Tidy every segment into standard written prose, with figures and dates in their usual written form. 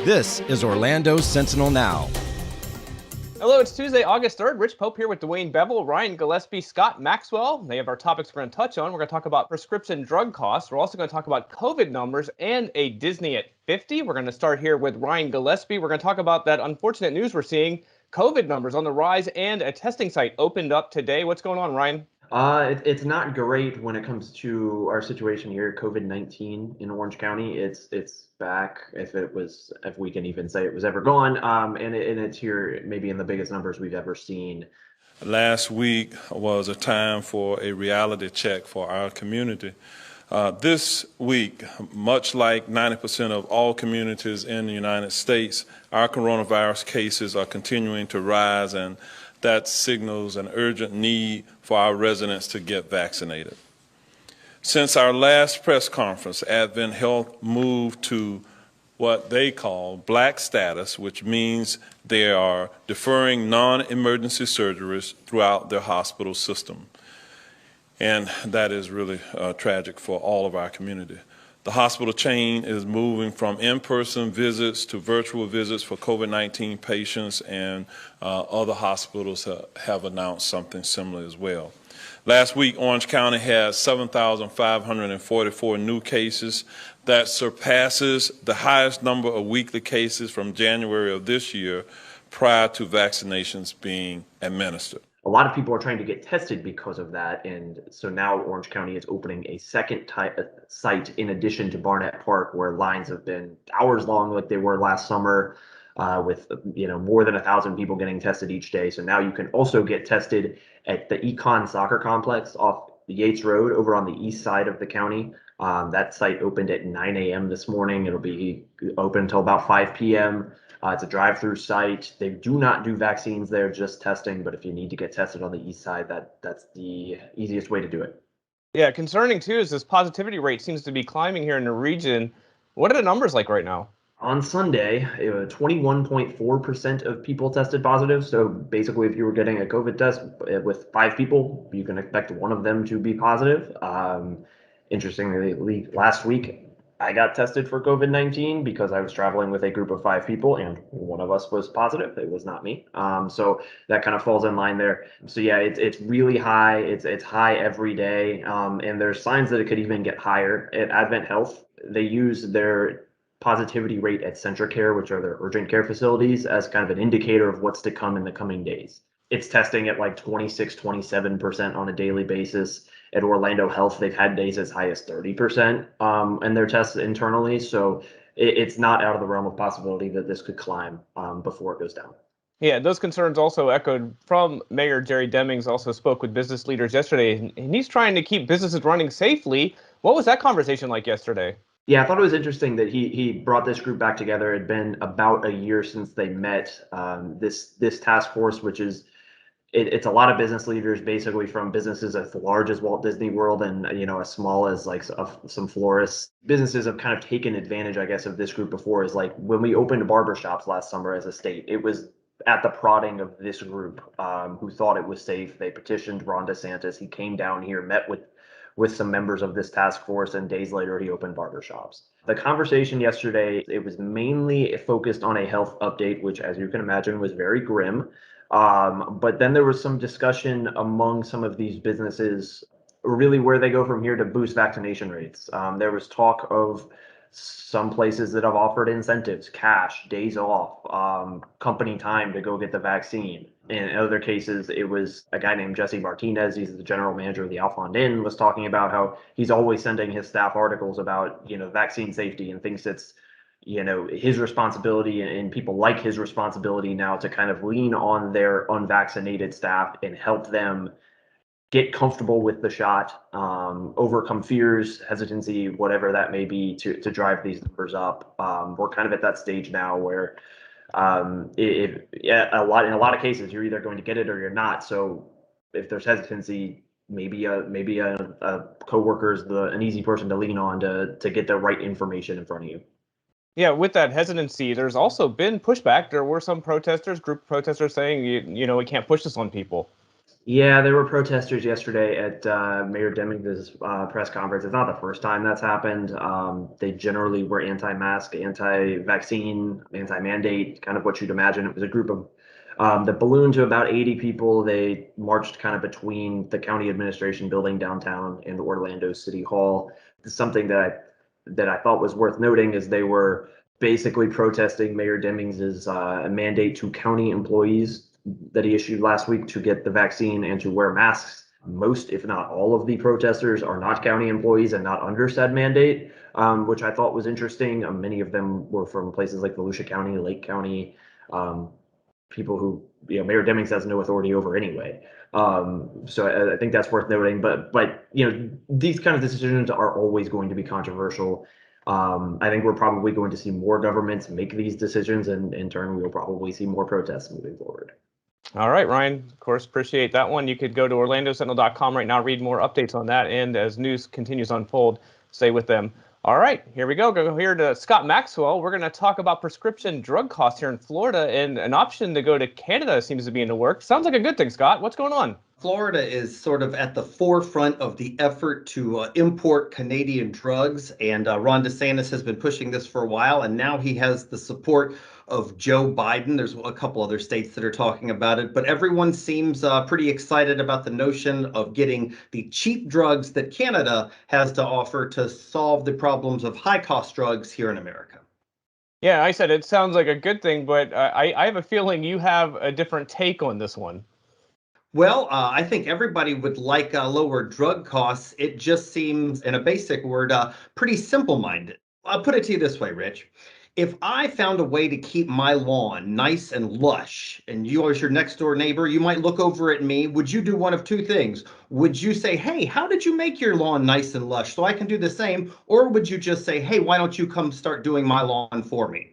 This is Orlando Sentinel Now. Hello, it's Tuesday, August 3rd. Rich Pope here with Dwayne Bevel, Ryan Gillespie, Scott Maxwell. They have our topics we're going to touch on. We're going to talk about prescription drug costs. We're also going to talk about COVID numbers and a Disney at 50. We're going to start here with Ryan Gillespie. We're going to talk about that unfortunate news we're seeing. COVID numbers on the rise and a testing site opened up today. What's going on, Ryan? It's not great when it comes to our situation here. COVID-19 in Orange County, it's back. If we can even say it was ever gone, and it's here maybe in the biggest numbers we've ever seen. Last week was a time for a reality check for our community. This week, much like 90% of all communities in the United States, our coronavirus cases are continuing to rise, and that signals an urgent need for our residents to get vaccinated. Since our last press conference, Advent Health moved to what they call black status, which means they are deferring non-emergency surgeries throughout their hospital system. And that is really tragic for all of our community. The hospital chain is moving from in-person visits to virtual visits for COVID-19 patients, and other hospitals have announced something similar as well. Last week, Orange County had 7,544 new cases. That surpasses the highest number of weekly cases from January of this year prior to vaccinations being administered. A lot of people are trying to get tested because of that, and so now Orange County is opening a second site in addition to Barnett Park, where lines have been hours long like they were last summer, with more than 1,000 people getting tested each day. So now you can also get tested at the Econ Soccer Complex off the Yates Road over on the east side of the county. That site opened at 9 a.m. this morning. It'll be open until about 5 p.m. It's a drive-through site. They do not do vaccines there, just testing. But if you need to get tested on the east side, that's the easiest way to do it. Yeah, concerning too is this positivity rate seems to be climbing here in the region. What are the numbers like right now? On Sunday, 21.4% of people tested positive. So basically, if you were getting a COVID test with 5 people, you can expect one of them to be positive. Interestingly, last week, I got tested for COVID-19 because I was traveling with a group of 5 people, and one of us was positive. It was not me. So that kind of falls in line there. So yeah, it's really high. It's high every day, and there's signs that it could even get higher. At Advent Health, they use their positivity rate at CentraCare, which are their urgent care facilities, as kind of an indicator of what's to come in the coming days. It's testing at like 26, 27% on a daily basis. At Orlando Health, they've had days as high as 30% in their tests internally. So it's not out of the realm of possibility that this could climb before it goes down. Yeah, those concerns also echoed from Mayor Jerry Demings, also spoke with business leaders yesterday, and he's trying to keep businesses running safely. What was that conversation like yesterday? Yeah, I thought it was interesting that he brought this group back together. It had been about a year since they met. This task force, which is it's a lot of business leaders, basically from businesses as large as Walt Disney World and as small as like some florists. Businesses have kind of taken advantage, I guess, of this group before. Is like when we opened barbershops last summer as a state, it was at the prodding of this group who thought it was safe. They petitioned Ron DeSantis. He came down here, met with some members of this task force, and days later he opened barbershops. The conversation yesterday, it was mainly focused on a health update, which, as you can imagine, was very grim. But then there was some discussion among some of these businesses, really where they go from here to boost vaccination rates. There was talk of some places that have offered incentives, cash, days off, company time to go get the vaccine. In other cases, it was a guy named Jesse Martinez. He's the general manager of the Alfond Inn, was talking about how he's always sending his staff articles about, vaccine safety, and thinks it's, his responsibility and people like his responsibility now to kind of lean on their unvaccinated staff and help them get comfortable with the shot, overcome fears, hesitancy, whatever that may be, to drive these numbers up. We're kind of at that stage now where in a lot of cases, you're either going to get it or you're not. So if there's hesitancy, maybe a coworker is an easy person to lean on to get the right information in front of you. Yeah, with that hesitancy, there's also been pushback. There were some protesters, group protesters saying, we can't push this on people. Yeah, there were protesters yesterday at Mayor Deming's press conference. It's not the first time that's happened. They generally were anti-mask, anti-vaccine, anti-mandate, kind of what you'd imagine. It was a group of that ballooned to about 80 people. They marched kind of between the county administration building downtown and Orlando City Hall. Something that I thought was worth noting is they were basically protesting Mayor Deming's mandate to county employees that he issued last week to get the vaccine and to wear masks. Most, if not all, of the protesters are not county employees and not under said mandate, which I thought was interesting. Many of them were from places like Volusia County, Lake County, people who Mayor Demings has no authority over anyway. So I think that's worth noting. But these kind of decisions are always going to be controversial. I think we're probably going to see more governments make these decisions, and in turn, we'll probably see more protests moving forward. All right, Ryan, of course, appreciate that one. You could go to orlandosentinel.com right now, read more updates on that. And as news continues to unfold, stay with them. All right, here we go. Go here to Scott Maxwell. We're going to talk about prescription drug costs here in Florida, and an option to go to Canada seems to be in the works. Sounds like a good thing, Scott. What's going on? Florida is sort of at the forefront of the effort to import Canadian drugs, and Ron DeSantis has been pushing this for a while, and now he has the support of Joe Biden. There's a couple other states that are talking about it, but everyone seems pretty excited about the notion of getting the cheap drugs that Canada has to offer to solve the problems of high-cost drugs here in America. Yeah, I said it sounds like a good thing, but I have a feeling you have a different take on this one. Well, I think everybody would like lower drug costs. It just seems, in a basic word, pretty simple-minded. I'll put it to you this way, Rich. If I found a way to keep my lawn nice and lush, and you as your next door neighbor, you might look over at me, would you do one of two things? Would you say, hey, how did you make your lawn nice and lush so I can do the same? Or would you just say, hey, why don't you come start doing my lawn for me?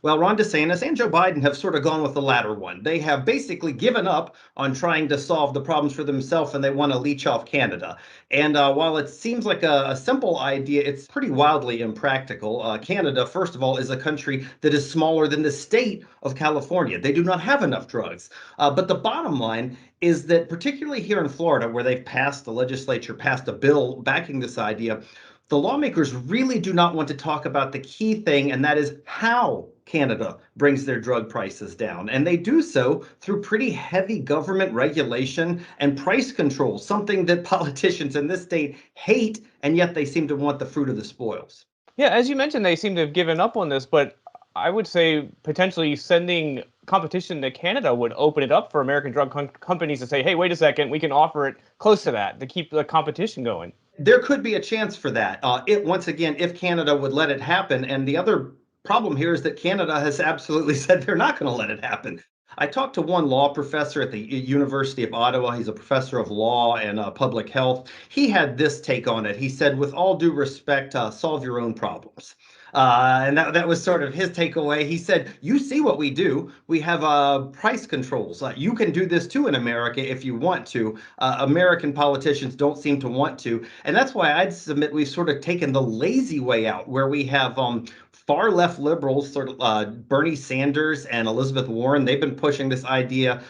Well, Ron DeSantis and Joe Biden have sort of gone with the latter one. They have basically given up on trying to solve the problems for themselves, and they want to leech off Canada. And while it seems like a simple idea, it's pretty wildly impractical. Canada, first of all, is a country that is smaller than the state of California. They do not have enough drugs. But the bottom line is that particularly here in Florida, where the legislature passed a bill backing this idea, the lawmakers really do not want to talk about the key thing, and that is how Canada brings their drug prices down. And they do so through pretty heavy government regulation and price control, something that politicians in this state hate, and yet they seem to want the fruit of the spoils. Yeah, as you mentioned, they seem to have given up on this, but I would say potentially sending competition to Canada would open it up for American drug companies to say, hey, wait a second, we can offer it close to that to keep the competition going. There could be a chance for that. Once again, if Canada would let it happen. And the other problem here is that Canada has absolutely said they're not going to let it happen. I talked to one law professor at the University of Ottawa. He's a professor of law and public health. He had this take on it. He said, with all due respect, solve your own problems. And that was sort of his takeaway. He said, you see what we do. We have price controls. You can do this too in America if you want to. American politicians don't seem to want to. And that's why I'd submit we've sort of taken the lazy way out, where we have far left liberals, sort of Bernie Sanders and Elizabeth Warren. They've been pushing this idea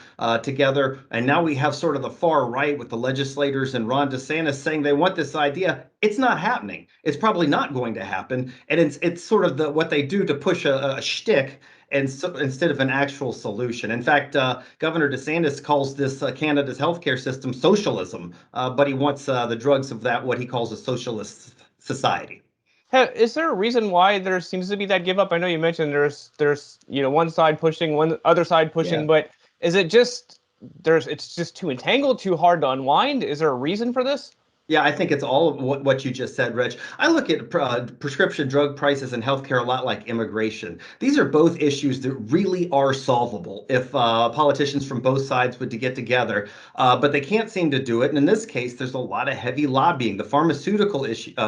together. And now we have sort of the far right with the legislators and Ron DeSantis saying they want this idea. It's not happening. It's probably not going to happen. And it's sort of what they do to push a shtick, and so, instead of an actual solution. In fact, Governor DeSantis calls this Canada's healthcare system socialism, but he wants the drugs of that, what he calls a socialist society. Is there a reason why there seems to be that give up? I know you mentioned there's one side pushing, one other side pushing, but is it just it's just too entangled, too hard to unwind? Is there a reason for this? Yeah, I think it's all of what you just said, Rich. I look at prescription drug prices and healthcare a lot like immigration. These are both issues that really are solvable if politicians from both sides would to get together, but they can't seem to do it. And in this case, there's a lot of heavy lobbying. The pharmaceutical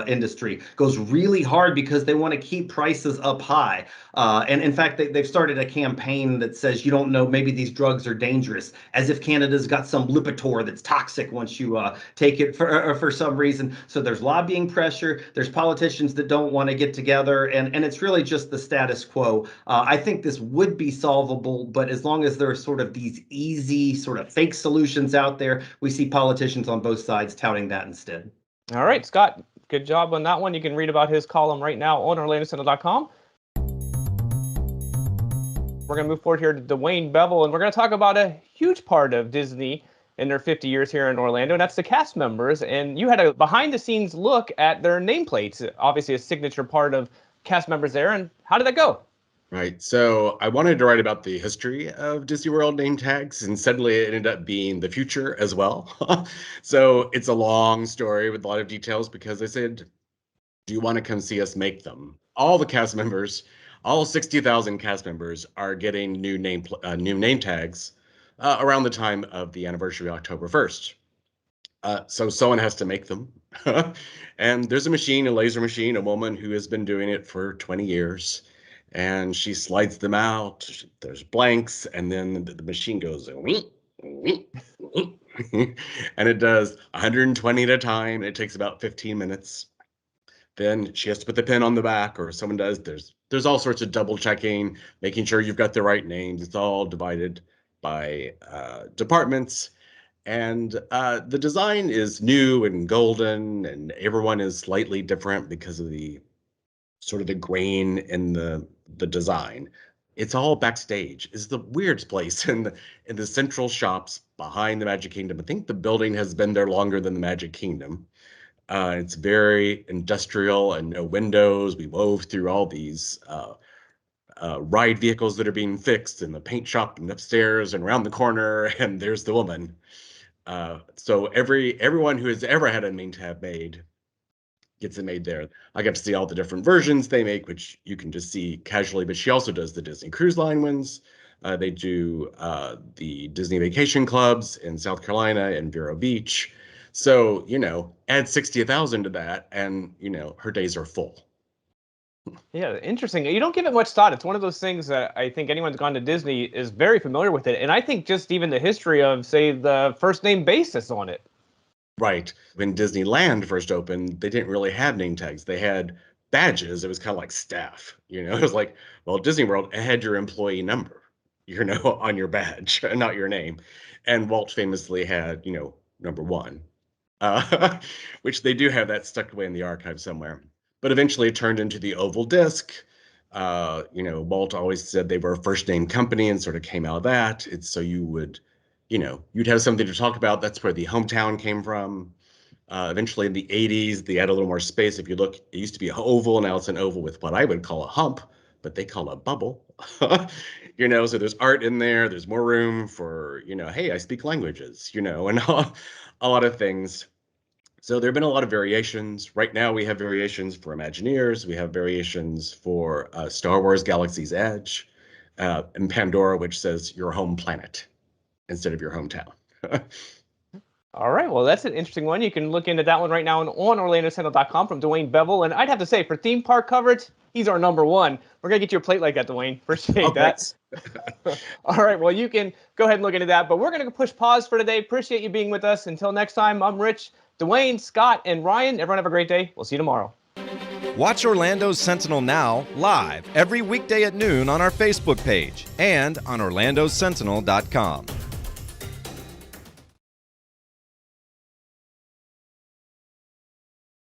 industry goes really hard because they want to keep prices up high. And in fact, they've started a campaign that says, you don't know, maybe these drugs are dangerous, as if Canada's got some Lipitor that's toxic once you take it for for some reason. So there's lobbying pressure. There's politicians that don't want to get together. And it's really just the status quo. I think this would be solvable, but as long as there are sort of these easy sort of fake solutions out there, we see politicians on both sides touting that instead. All right, Scott, good job on that one. You can read about his column right now on OrlandoSentinel.com. We're going to move forward here to Dwayne Bevel, and we're going to talk about a huge part of Disney in their 50 years here in Orlando, and that's the cast members. And you had a behind-the-scenes look at their nameplates, obviously a signature part of cast members there. And how did that go? Right. So I wanted to write about the history of Disney World name tags, and suddenly it ended up being the future as well. So it's a long story with a lot of details because I said, do you want to come see us make them? All the cast members, all 60,000 cast members are getting new name tags around the time of the anniversary, October 1st. So someone has to make them. And there's a laser machine, a woman who has been doing it for 20 years. And she slides them out. There's blanks, and then the machine goes, wee, wee, wee. And it does 120 at a time. It takes about 15 minutes. Then she has to put the pin on the back, or someone does. There's all sorts of double checking, making sure you've got the right names. It's all divided by departments. And the design is new and golden, and everyone is slightly different because of the sort of the grain in the design. It's all backstage. It's the weirdest place in the central shops behind the Magic Kingdom. I think the building has been there longer than the Magic Kingdom. It's very industrial and no windows. We wove through all these ride vehicles that are being fixed in the paint shop and upstairs and around the corner, and there's the woman. So everyone who has ever had a name tab made gets it made there. I get to see all the different versions they make, which you can just see casually, but she also does the Disney Cruise Line ones. They do the Disney Vacation Clubs in South Carolina and Vero Beach. So, add 60,000 to that and, her days are full. Yeah, interesting. You don't give it much thought. It's one of those things that I think anyone who's gone to Disney is very familiar with it. And I think just even the history of, say, the first name basis on it. Right. When Disneyland first opened, they didn't really have name tags. They had badges. It was kind of like staff. It was like, well, Disney World had your employee number, on your badge, not your name. And Walt famously had, number 1, which they do have that stuck away in the archive somewhere. But eventually it turned into the oval disc. Walt always said they were a first name company and sort of came out of that. It's so you would, you'd have something to talk about. That's where the hometown came from. Eventually in the 80s, they added a little more space. If you look, it used to be an oval. Now it's an oval with what I would call a hump, but they call a bubble. So there's art in there. There's more room for, hey, I speak languages, and a lot of things. So there have been a lot of variations. Right now we have variations for Imagineers. We have variations for Star Wars Galaxy's Edge and Pandora, which says your home planet instead of your hometown. All right. Well, that's an interesting one. You can look into that one right now on OrlandoSentinel.com from Dwayne Bevel. And I'd have to say, for theme park coverage, he's our number one. We're going to get you a plate like that, Dwayne. Appreciate that. All right. Well, you can go ahead and look into that. But we're going to push pause for today. Appreciate you being with us. Until next time, I'm Rich, Dwayne, Scott, and Ryan. Everyone have a great day. We'll see you tomorrow. Watch Orlando Sentinel Now live every weekday at noon on our Facebook page and on OrlandoSentinel.com.